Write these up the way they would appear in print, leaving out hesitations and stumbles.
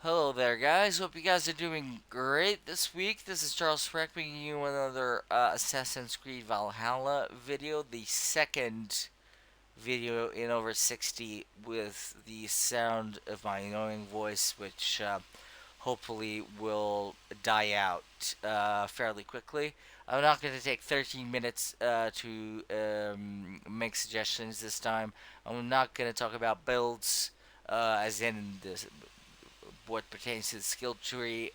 Hello there, guys. Hope you guys are doing great this week. This is Charles Freck bringing you another Assassin's Creed Valhalla video, the second video in over 60 with the sound of my annoying voice, which hopefully will die out fairly quickly. I'm not going to take 13 minutes to make suggestions this time. I'm not going to talk about builds, as in the what pertains to the skill tree.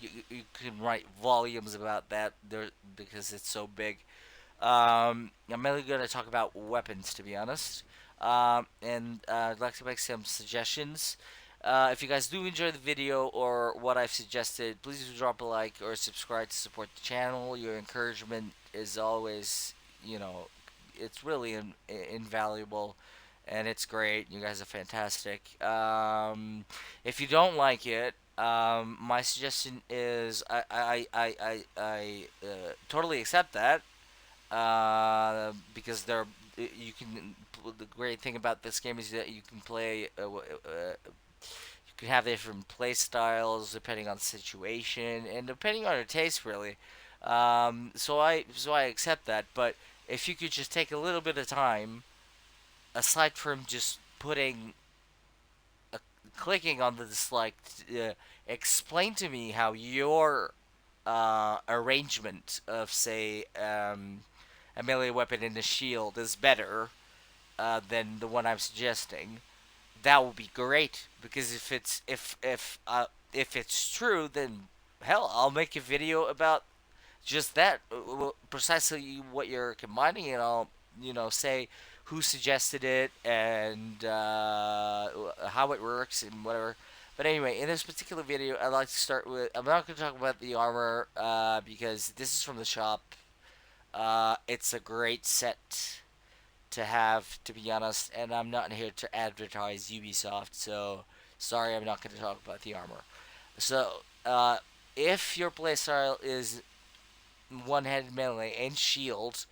You can write volumes about that there because it's so big. I'm mainly going to talk about weapons, to be honest. And I'd like to make some suggestions. If you guys do enjoy the video or what I've suggested, please do drop a like or subscribe to support the channel. Your encouragement is always, you know, it's really invaluable, and it's great. You guys are fantastic. If you don't like it, my suggestion is I totally accept that because you can. The great thing about this game is that you can play. You can have different play styles depending on the situation and depending on your taste, really. So I accept that. But if you could just take a little bit of time, aside from just clicking on the dislike, explain to me how your arrangement of, say, a melee weapon and a shield is better than the one I'm suggesting. That would be great, because if it's true, then hell, I'll make a video about just that, precisely what you're combining, and I'll say who suggested it and how it works and whatever. But anyway, in this particular video, I'd like to start with. I'm not going to talk about the armor because this is from the shop. It's a great set to have, to be honest, and I'm not here to advertise Ubisoft, so sorry, I'm not going to talk about the armor. So, if your playstyle is one-handed melee and shield,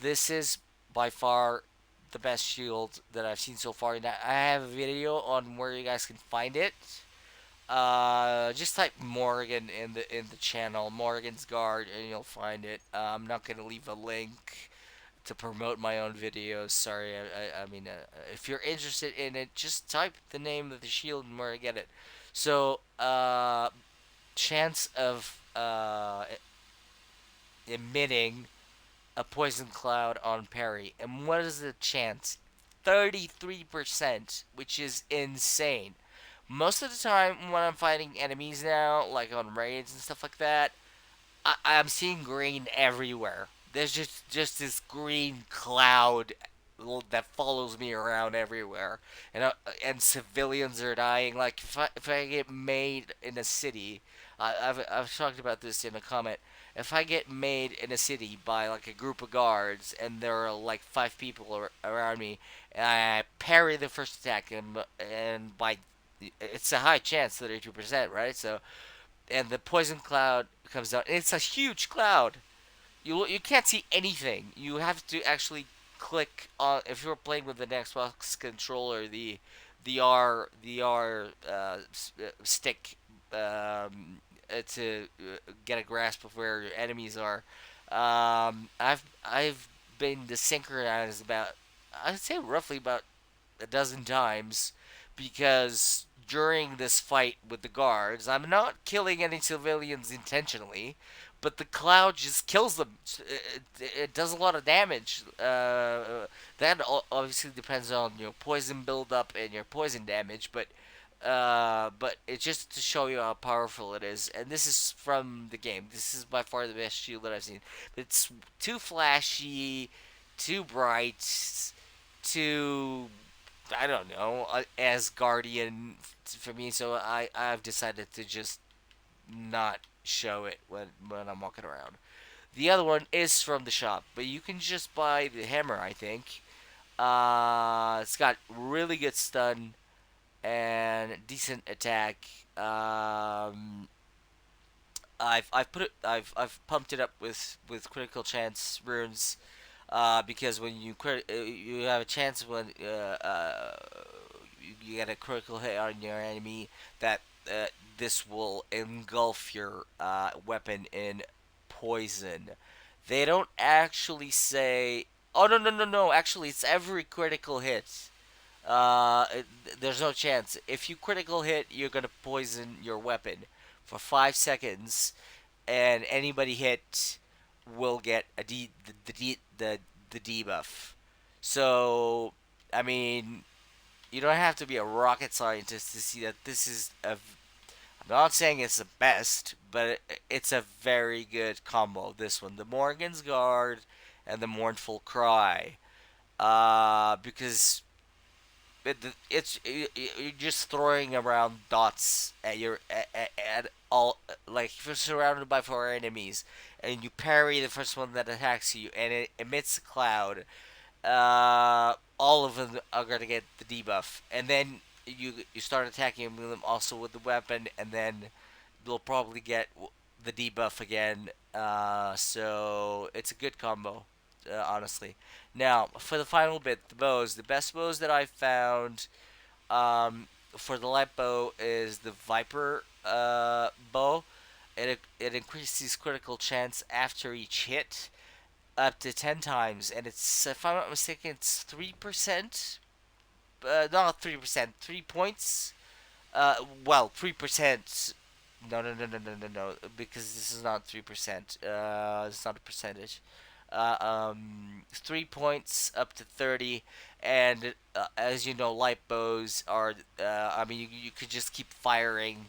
this is by far the best shield that I've seen so far. And I have a video on where you guys can find it. Just type Morgan in the channel, Morgan's Guard, and you'll find it. I'm not gonna leave a link to promote my own videos. Sorry, I mean, if you're interested in it, just type the name of the shield and where I get it. So, chance of emitting a poison cloud on parry. And what is the chance? 33%, which is insane. Most of the time when I'm fighting enemies now, like on raids and stuff like that, I'm seeing green everywhere. There's just this green cloud that follows me around everywhere, and civilians are dying. Like if I get made in a city, I've talked about this in a comment. If I get made in a city by like a group of guards and there are like five people around me, and I parry the first attack, and by it's a high chance, 32%, right? So, and the poison cloud comes down. It's a huge cloud. You can't see anything. You have to actually click on, if you're playing with the Xbox controller, the R stick, to get a grasp of where your enemies are. I've been desynchronized about, I'd say roughly about a dozen times, because during this fight with the guards, I'm not killing any civilians intentionally, but the cloud just kills them. It does a lot of damage. That obviously depends on your poison buildup and your poison damage, but it's just to show you how powerful it is. And this is from the game. This is by far the best shield that I've seen. It's too flashy, too bright, too, I don't know, as guardian for me. So I've decided to just not show it when I'm walking around. The other one is from the shop, but you can just buy the hammer, I think. It's got really good stun and decent attack. I've pumped it up with critical chance runes, because when you have a chance when you get a critical hit on your enemy, that this will engulf your weapon in poison. They don't actually say. Oh, no, no, no, no! Actually, it's every critical hit. There's no chance. If you critical hit, you're gonna poison your weapon for 5 seconds, and anybody hit will get the debuff. So, I mean, you don't have to be a rocket scientist to see that this is a. I'm not saying it's the best, but it's a very good combo. This one, the Morgan's Guard and the Mournful Cry, because you're just throwing around dots at at all, like if you're surrounded by four enemies and you parry the first one that attacks you and it emits a cloud, all of them are gonna get the debuff, and then you start attacking them also with the weapon, and then they'll probably get the debuff again. So it's a good combo, honestly. Now for the final bit, the bows. The best bows that I found, for the light bow is the Viper bow. It increases critical chance after each hit up to 10 times, and it's, if I'm not mistaken, it's 3%. Not 3%, 3 points. Well, 3%. No, no, no, no, no, no, no, because this is not 3%. It's not a percentage. 3 points up to 30, and as you know, light bows are. I mean, you could just keep firing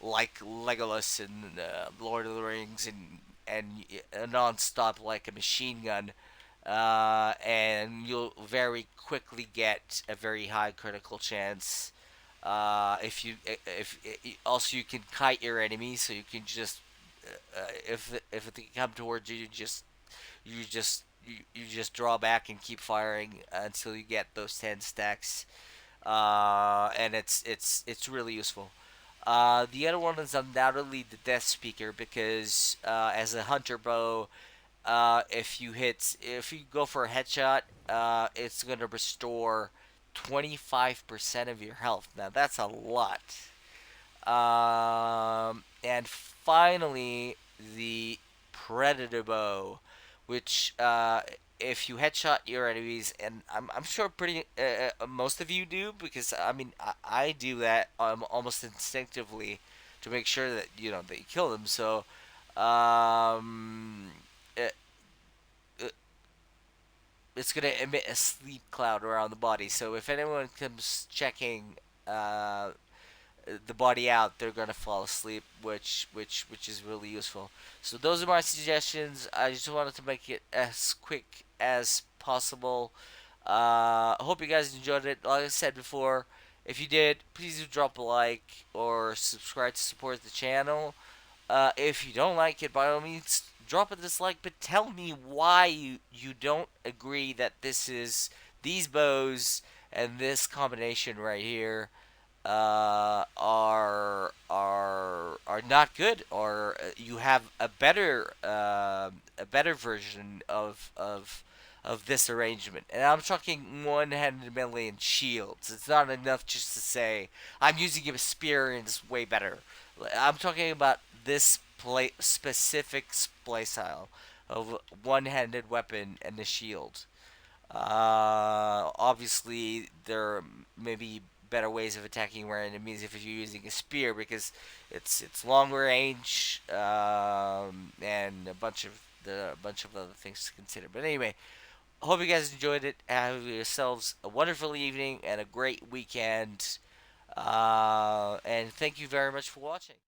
like Legolas in Lord of the Rings, and non-stop like a machine gun, and you'll very quickly get a very high critical chance. If also you can kite your enemies, so you can just if they come towards you, you just draw back and keep firing until you get those 10 stacks, and it's really useful. The other one is undoubtedly the Death Speaker because as a hunter bow, if you go for a headshot, it's gonna restore 25% of your health. Now that's a lot. And finally, the Predator bow, which if you headshot your enemies, and I'm sure pretty most of you do, because I mean I do that almost instinctively to make sure that that you kill them. So um, it, it, it's gonna emit a sleep cloud around the body. So if anyone comes checking the body out, they're gonna fall asleep, which is really useful. So those are my suggestions. I just wanted to make it as quick as possible. I hope you guys enjoyed it. Like I said before, if you did, please do drop a like or subscribe to support the channel. If you don't like it, by all means, drop a dislike. But tell me why you don't agree that these bows and this combination right here are not good, or you have a better version of this arrangement. And I'm talking one-handed melee and shields. It's not enough just to say I'm using a spear and it's way better. I'm talking about this specific play style of one-handed weapon and the shield. Obviously, there may be better ways of attacking your enemies if you're using a spear, because it's longer range, and a bunch of other things to consider. But anyway, hope you guys enjoyed it. Have yourselves a wonderful evening and a great weekend. And thank you very much for watching.